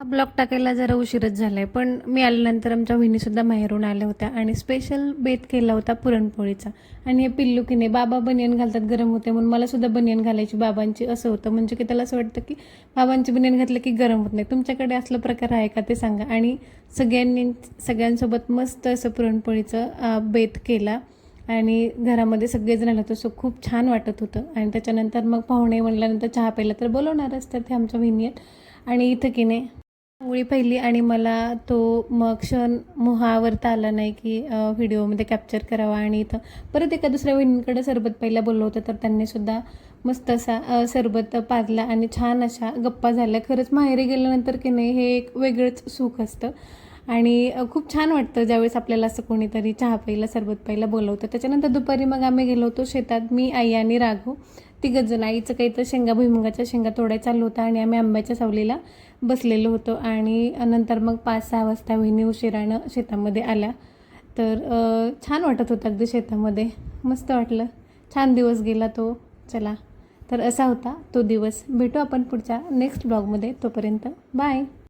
हा ब्लॉग टाकायला जरा उशीरच झाला आहे, पण मी आल्यानंतर आमच्या वहिनीसुद्धा माहेरून आल्या होत्या आणि स्पेशल बेत केला होता पुरणपोळीचा. आणि हे पिल्लू की नाही, बाबा बनियन घालतात गरम होते म्हणून मलासुद्धा बनियन घालायची बाबांची असं होतं, म्हणजे की त्याला असं वाटतं की बाबांची बनियन घातलं की गरम होत नाही. तुमच्याकडे असलं प्रकार आहे का ते सांगा. आणि सगळ्यांसोबत मस्त असं पुरणपोळीचं बेत केला आणि घरामध्ये सगळेजण आलं होतं. सो खूप छान वाटत होतं. आणि त्याच्यानंतर मग पाहुणे म्हणल्यानंतर चहा प्यायला तर बोलवणारच, तर ते आमच्या वहिनी आहेत. आणि इथं की नाही होळी पहिली आणि मला तो मग क्षण मोहावरता आला नाही की व्हिडिओमध्ये कॅप्चर करावा. आणि इथं परत एका दुसऱ्या वहिनींकडे सरबत पहिला बोललं होतं, तर त्यांनीसुद्धा मस्त असा सरबत पाजला आणि छान अशा गप्पा झाल्या. खरंच माहेरी गेल्यानंतर की नाही हे एक वेगळंच सुख असतं आणि खूप छान वाटतं ज्यावेळेस आपल्याला असं कोणीतरी चहा प्यायला सरबत प्यायला बोलवतं. त्याच्यानंतर दुपारी मग आम्ही गेलो होतो शेतात, मी, आई आणि राघव तिघंजण. आईचं काही तर शेंगा, भुईमुगाच्या शेंगा तोडायला चालू होता आणि आम्ही आंब्याच्या सावलीला बसलेलो होतो. आणि नंतर मग 5-6 वाजता वहिनी उशिरानं शेतामध्ये आल्या. तर छान वाटत होतं अगदी शेतामध्ये, मस्त वाटलं. छान दिवस गेला तो. चला, तर असा होता तो दिवस. भेटू आपण पुढच्या नेक्स्ट ब्लॉगमध्ये. तोपर्यंत बाय.